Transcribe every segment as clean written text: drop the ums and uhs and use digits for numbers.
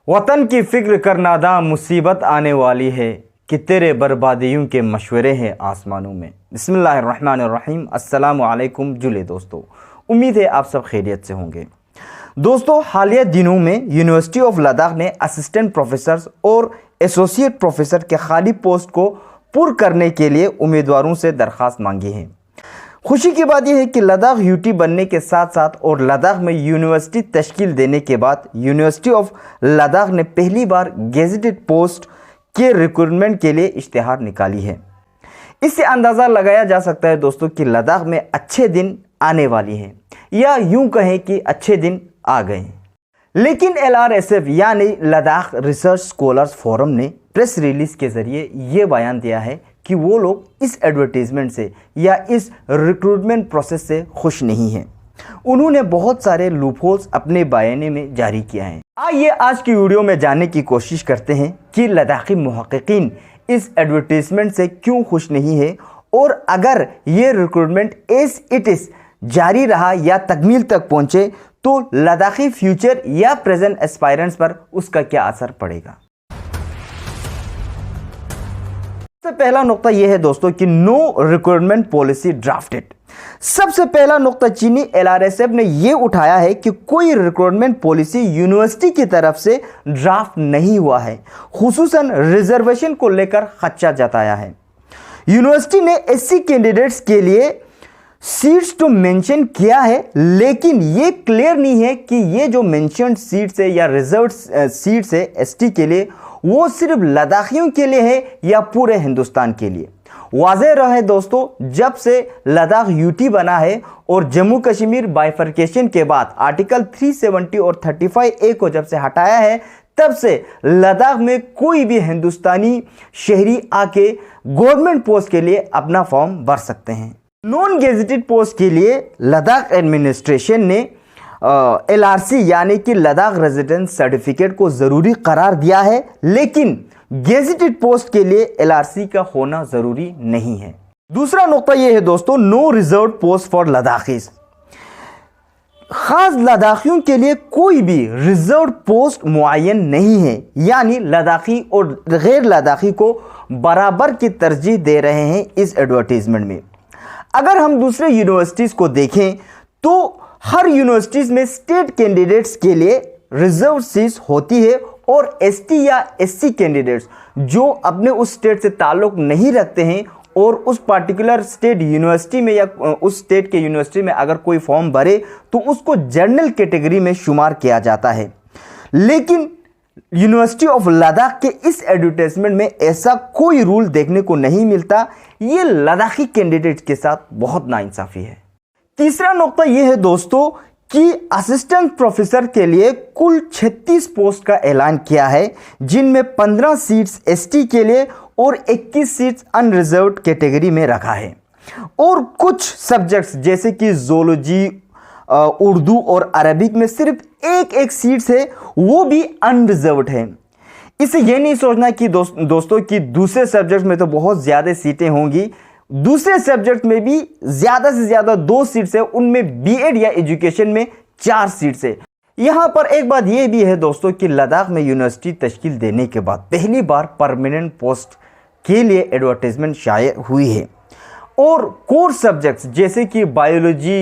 वतन की फिक्र कर नादा मुसीबत आने वाली है कि तेरे बर्बादियों के मशवरे हैं आसमानों में। बिस्मिल्लाहिर्रहमानिर्रहीम। अस्सलामु अलैकुम जुले दोस्तों, उम्मीद है आप सब खैरियत से होंगे। दोस्तों, हालिया दिनों में यूनिवर्सिटी ऑफ लद्दाख ने असिस्टेंट प्रोफेसर और एसोसिएट प्रोफेसर के खाली पोस्ट को पुर करने के लिए उम्मीदवारों से दरख्वास्त मांगी है। खुशी की बात यह है कि लद्दाख यूटी बनने के साथ साथ और लद्दाख में यूनिवर्सिटी तश्कील देने के बाद यूनिवर्सिटी ऑफ लद्दाख ने पहली बार गेजेटेड पोस्ट के रिक्रूटमेंट के लिए इश्तिहार निकाली है। इससे अंदाज़ा लगाया जा सकता है दोस्तों कि लद्दाख में अच्छे दिन आने वाली हैं, या यूं कहें कि अच्छे दिन आ गए हैं। लेकिन LRSF यानी लद्दाख रिसर्च स्कॉलर्स फोरम ने प्रेस रिलीज के जरिए ये बयान दिया है कि वो लोग इस एडवर्टीजमेंट से या इस रिक्रूटमेंट प्रोसेस से खुश नहीं हैं। उन्होंने बहुत सारे लूपहोल्स अपने बयान में जारी किया है। आइए आज की वीडियो में जानने की कोशिश करते हैं कि लद्दाखी मुहक्किकीन इस एडवर्टीजमेंट से क्यों खुश नहीं है, और अगर ये रिक्रूटमेंट एज इट इज जारी रहा या तकमील तक पहुंचे तो लद्दाखी फ्यूचर या प्रेजेंट एस्पायरेंट्स पर उसका क्या असर पड़ेगा। सबसे पहला नुक्ता यह है दोस्तों कि नो रिक्रूटमेंट पॉलिसी ड्राफ्टेड। सबसे पहला नुक्ता चीनी LRSF ने यह उठाया है कि कोई रिक्रूटमेंट पॉलिसी यूनिवर्सिटी की तरफ से ड्राफ्ट नहीं हुआ है, खुसूसन रिजर्वेशन को लेकर खदशा जताया है। यूनिवर्सिटी ने SC कैंडिडेट्स के लिए सीट्स तो मेंशन किया है, लेकिन यह क्लियर नहीं है कि ये जो मेंशन्ड सीट्स है या रिजर्व सीट्स है ST के लिए, वो सिर्फ लद्दाखियों के लिए है या पूरे हिंदुस्तान के लिए। वाज़ेह रहे दोस्तों, जब से लद्दाख यूटी बना है और जम्मू कश्मीर बाइफर्केशन के बाद आर्टिकल 370 और 35A को जब से हटाया है, तब से लद्दाख में कोई भी हिंदुस्तानी शहरी आके गवर्नमेंट पोस्ट के लिए अपना फॉर्म भर सकते हैं। नॉन गेजेटेड पोस्ट के लिए लद्दाख एडमिनिस्ट्रेशन ने LRC यानी कि लद्दाख रेजिडेंस सर्टिफिकेट को ज़रूरी करार दिया है, लेकिन गेजेटेड पोस्ट के लिए LRC का होना ज़रूरी नहीं है। दूसरा नुक्ता यह है दोस्तों, no reserve post for Ladakhis. खास लद्दाखियों के लिए कोई भी रिजर्व पोस्ट मुअय्यन नहीं है, यानी लद्दाखी और गैर लद्दाखी को बराबर की तरजीह दे रहे हैं इस एडवर्टीजमेंट में। अगर हम दूसरे यूनिवर्सिटीज़ को देखें तो हर यूनिवर्सिटीज में स्टेट कैंडिडेट्स के लिए रिजर्व सीट्स होती है, और ST या SC कैंडिडेट्स जो अपने उस स्टेट से ताल्लुक नहीं रखते हैं और उस पार्टिकुलर स्टेट यूनिवर्सिटी में या उस स्टेट के यूनिवर्सिटी में अगर कोई फॉर्म भरे तो उसको जनरल कैटेगरी में शुमार किया जाता है। लेकिन यूनिवर्सिटी ऑफ लद्दाख के इस एडवर्टाइजमेंट में ऐसा कोई रूल देखने को नहीं मिलता। ये लद्दाखी कैंडिडेट्स के साथ बहुत नाइंसाफी है। तीसरा नुक्ता यह है दोस्तों कि असिस्टेंट प्रोफेसर के लिए कुल 36 पोस्ट का ऐलान किया है, जिनमें 15 सीट्स ST के लिए और 21 सीट्स अनरिजर्व्ड कैटेगरी में रखा है, और कुछ सब्जेक्ट्स जैसे कि ज़ूलॉजी, उर्दू और अरबिक में सिर्फ एक सीट्स है, वो भी अनरिजर्व्ड है। इसे यह नहीं सोचना कि दोस्तों कि दूसरे सब्जेक्ट में तो बहुत ज़्यादा सीटें होंगी। दूसरे सब्जेक्ट में भी ज़्यादा से ज़्यादा 2 सीट्स है, उनमें BEd या एजुकेशन में 4 सीट्स है। यहाँ पर एक बात यह भी है दोस्तों कि लद्दाख में यूनिवर्सिटी तश्कील देने के बाद पहली बार परमानेंट पोस्ट के लिए एडवर्टाइजमेंट शाये हुई है, और कोर सब्जेक्ट्स जैसे कि बायोलॉजी,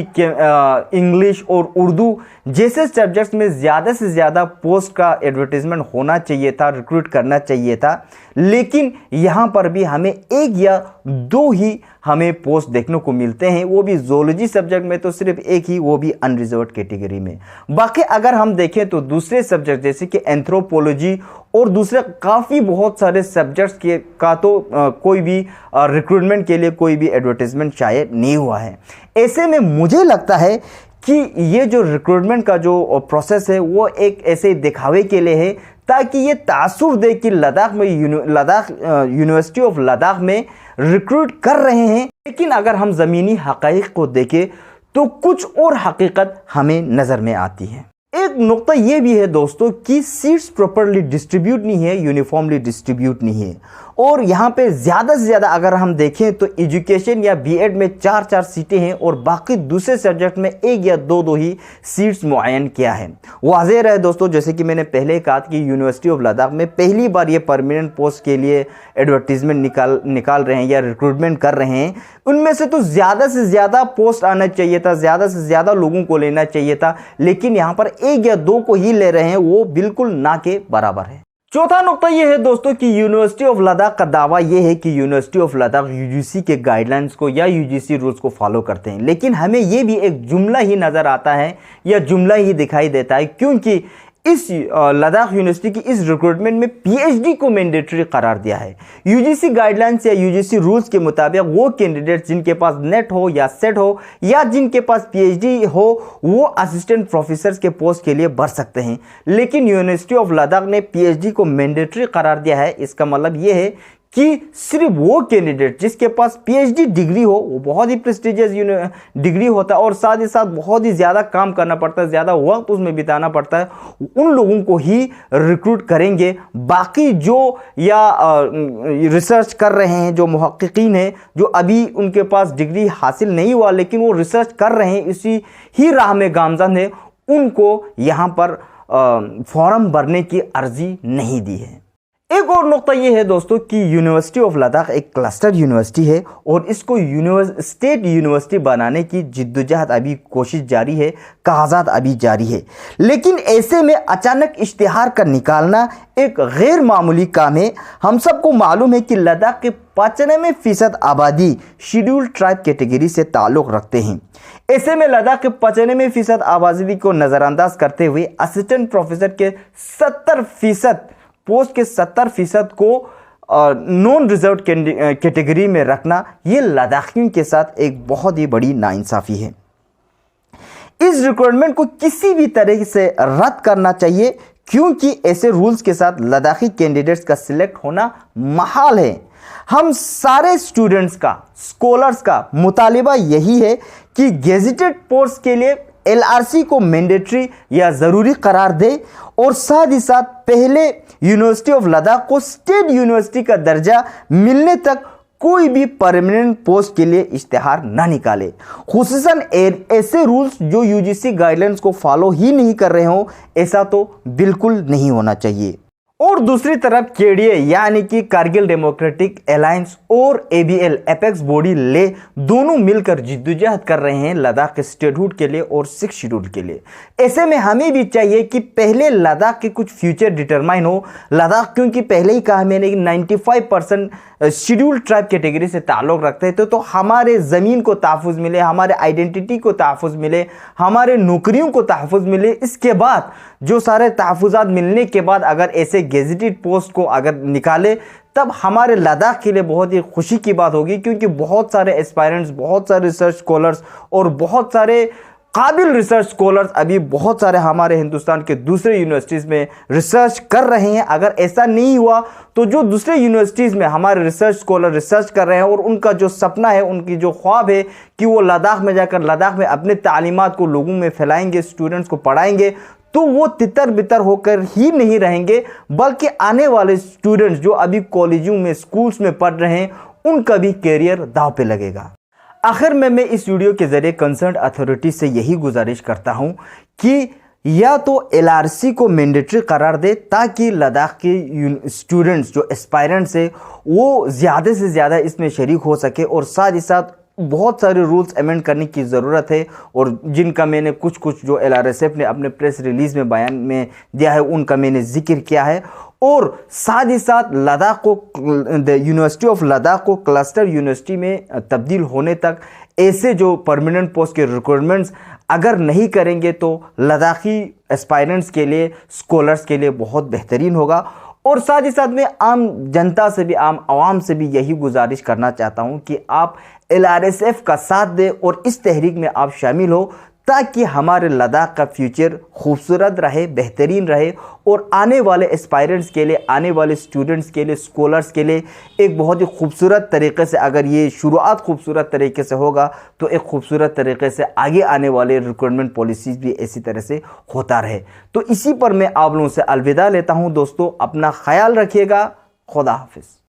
इंग्लिश और उर्दू जैसे सब्जेक्ट्स में ज़्यादा से ज़्यादा पोस्ट का एडवर्टाइजमेंट होना चाहिए था, रिक्रूट करना चाहिए था, लेकिन यहाँ पर भी हमें 1 या 2 ही हमें पोस्ट देखने को मिलते हैं, वो भी ज़ूलॉजी सब्जेक्ट में तो सिर्फ 1 ही, वो भी अनरिजर्व्ड कैटेगरी में। बाकी अगर हम देखें तो दूसरे सब्जेक्ट जैसे कि एंथ्रोपोलॉजी और दूसरे काफ़ी बहुत सारे सब्जेक्ट्स के का तो कोई भी रिक्रूटमेंट के लिए कोई भी एडवर्टाइजमेंट शायद नहीं हुआ है। ऐसे में मुझे लगता है कि ये जो रिक्रूटमेंट का जो प्रोसेस है वो एक ऐसे दिखावे के लिए है, ताकि ये तासुर दे कि लद्दाख में यूनिवर्सिटी ऑफ लद्दाख में रिक्रूट कर रहे हैं। लेकिन अगर हम ज़मीनी हक़ाइक़ को देखें तो कुछ और हकीकत हमें नज़र में आती है। एक नुक्ता यह भी है दोस्तों कि सीट्स प्रॉपरली डिस्ट्रीब्यूट नहीं है, यूनिफॉर्मली डिस्ट्रीब्यूट नहीं है, और यहाँ पे ज़्यादा से ज़्यादा अगर हम देखें तो एजुकेशन या बीएड में 4-4 सीटें हैं और बाकी दूसरे सब्जेक्ट में 1 या 2 ही सीट्स मुअय्यन किया है। वाज़ेह रहे दोस्तों, जैसे कि मैंने पहले कहा कि यूनिवर्सिटी ऑफ लद्दाख में पहली बार ये परमानेंट पोस्ट के लिए एडवर्टीजमेंट निकाल रहे हैं या रिक्रूटमेंट कर रहे हैं। उनमें से तो ज़्यादा से ज़्यादा पोस्ट आना चाहिए था, ज़्यादा से ज़्यादा लोगों को लेना चाहिए था, लेकिन यहाँ पर 1 या 2 को ही ले रहे हैं, वो बिल्कुल ना के बराबर है। चौथा नुकता यह है दोस्तों कि यूनिवर्सिटी ऑफ लद्दाख का दावा यह है कि यूनिवर्सिटी ऑफ लद्दाख यूजीसी के गाइडलाइंस को या यूजीसी रूल्स को फॉलो करते हैं, लेकिन हमें यह भी एक जुमला ही नज़र आता है या जुमला ही दिखाई देता है, क्योंकि इस लद्दाख यूनिवर्सिटी की इस रिक्रूटमेंट में पीएचडी को मैंडेटरी करार दिया है। यूजीसी गाइडलाइंस या यूजीसी रूल्स के मुताबिक वो कैंडिडेट्स जिनके पास नेट हो या सेट हो या जिनके पास पीएचडी हो वो असिस्टेंट प्रोफेसर के पोस्ट के लिए भर सकते हैं, लेकिन यूनिवर्सिटी ऑफ लद्दाख ने पीएचडी को मैंडेटरी करार दिया है। इसका मतलब ये है कि सिर्फ वो कैंडिडेट जिसके पास पीएचडी डिग्री हो, वो बहुत ही प्रेस्टिजियस डिग्री होता है और साथ ही साथ बहुत ही ज़्यादा काम करना पड़ता है, ज़्यादा वक्त उसमें बिताना पड़ता है, उन लोगों को ही रिक्रूट करेंगे। बाकी जो या रिसर्च कर रहे हैं, जो मुहक्किकीन हैं, जो अभी उनके पास डिग्री हासिल नहीं हुआ लेकिन वो रिसर्च कर रहे हैं, इसी ही राह में गामजन है, उनको यहाँ पर फॉर्म भरने की अर्जी नहीं दी है। एक और नुकता यह है दोस्तों कि यूनिवर्सिटी ऑफ लद्दाख एक क्लस्टर यूनिवर्सिटी है और इसको स्टेट यूनिवर्सिटी बनाने की जिद्दोजहद अभी कोशिश जारी है, कागजात अभी जारी है, लेकिन ऐसे में अचानक इश्तिहार का निकालना एक गैर मामूली काम है। हम सबको मालूम है कि लद्दाख के 95% आबादी शेड्यूल ट्राइब कैटेगरी से ताल्लुक़ रखते हैं। ऐसे में लद्दाख के 95% आबादी को नज़रअंदाज करते हुए असिस्टेंट प्रोफेसर के 70% पोस्ट के 70% को नॉन रिजर्व कैटेगरी में रखना, ये लद्दाखियों के साथ एक बहुत ही बड़ी नाइंसाफ़ी है। इस रिक्रूटमेंट को किसी भी तरह से रद्द करना चाहिए, क्योंकि ऐसे रूल्स के साथ लद्दाखी कैंडिडेट्स का सिलेक्ट होना महाल है। हम सारे स्टूडेंट्स का, स्कॉलर्स का मुतालिबा यही है कि गेजेटेड पोस्ट के लिए एलआरसी को मैंडेटरी या ज़रूरी करार दे और साथ ही साथ पहले यूनिवर्सिटी ऑफ लद्दाख को स्टेट यूनिवर्सिटी का दर्जा मिलने तक कोई भी परमानेंट पोस्ट के लिए इश्तिहार ना निकाले, खुसूसन ऐसे रूल्स जो यूजीसी गाइडलाइंस को फॉलो ही नहीं कर रहे हों। ऐसा तो बिल्कुल नहीं होना चाहिए। और दूसरी तरफ केडीए यानी कि कारगिल डेमोक्रेटिक अलायंस और एबीएल एपेक्स बॉडी ले दोनों मिलकर जिद्दोजहद कर रहे हैं लद्दाख के स्टेटहुड के लिए और 6 शेड्यूल के लिए। ऐसे में हमें भी चाहिए कि पहले लद्दाख के कुछ फ्यूचर डिटरमाइन हो। लद्दाख क्योंकि पहले ही कहा मैंने कि 95% शेड्यूल ट्राइब कैटेगरी से ताल्लुक़ रखते हैं, तो हमारे ज़मीन को तहफ़्फ़ुज़ मिले, हमारे आइडेंटिटी को तहफ़्फ़ुज़ मिले, हमारे नौकरियों को तहफ़्फ़ुज़ मिले। इसके बाद जो सारे तहफ़्फ़ुज़ात मिलने के बाद अगर ऐसे गेजेटेड पोस्ट को अगर निकाले, तब हमारे लद्दाख के लिए बहुत ही खुशी की बात होगी, क्योंकि बहुत सारे एस्पायरेंट्स, बहुत सारे रिसर्च स्कॉलर्स और बहुत सारे काबिल रिसर्च स्कॉलर्स अभी बहुत सारे हमारे हिंदुस्तान के दूसरे यूनिवर्सिटीज़ में रिसर्च कर रहे हैं। अगर ऐसा नहीं हुआ तो जो दूसरे यूनिवर्सिटीज़ में हमारे रिसर्च स्कॉलर रिसर्च कर रहे हैं और उनका जो सपना है, उनकी जो ख्वाब है कि वो लद्दाख में जाकर लद्दाख में अपने तालीमात को लोगों में फैलाएंगे, स्टूडेंट्स को पढ़ाएंगे, तो वो तितर बितर होकर ही नहीं रहेंगे, बल्कि आने वाले स्टूडेंट्स जो अभी कॉलेजों में, स्कूल्स में पढ़ रहे हैं, उनका भी कैरियर दांव पे लगेगा। आखिर में मैं इस वीडियो के ज़रिए कंसर्न अथॉरिटी से यही गुजारिश करता हूं कि या तो एलआरसी को मैंडेटरी करार दे, ताकि लद्दाख के स्टूडेंट्स जो एस्पायरेंट्स है वो ज़्यादा से ज़्यादा इसमें शरीक हो सके, और साथ ही साथ बहुत सारे रूल्स अमेंड करने की ज़रूरत है, और जिनका मैंने कुछ जो एलआरएसएफ ने अपने प्रेस रिलीज़ में बयान में दिया है उनका मैंने जिक्र किया है। और साथ ही साथ लद्दाख को, यूनिवर्सिटी ऑफ लद्दाख को क्लस्टर यूनिवर्सिटी में तब्दील होने तक ऐसे जो परमानेंट पोस्ट के रिक्रूटमेंट्स अगर नहीं करेंगे तो लद्दाखी एस्पायरेंट्स के लिए, स्कॉलर्स के लिए बहुत बेहतरीन होगा। और साथ ही साथ मैं आम जनता से भी, आम आवाम से भी यही गुजारिश करना चाहता हूं कि आप एलआरएसएफ का साथ दें और इस तहरीक में आप शामिल हो, ताकि हमारे लद्दाख का फ्यूचर खूबसूरत रहे, बेहतरीन रहे, और आने वाले एस्पायरेंट्स के लिए, आने वाले स्टूडेंट्स के लिए, स्कॉलर्स के लिए एक बहुत ही खूबसूरत तरीके से, अगर ये शुरुआत खूबसूरत तरीके से होगा तो एक खूबसूरत तरीके से आगे आने वाले रिक्रूटमेंट पॉलिसीज़ भी इसी तरह से होता रहे। तो इसी पर मैं आप लोगों से अलविदा लेता हूँ दोस्तों, अपना ख्याल रखिएगा, खुदा हाफिज़।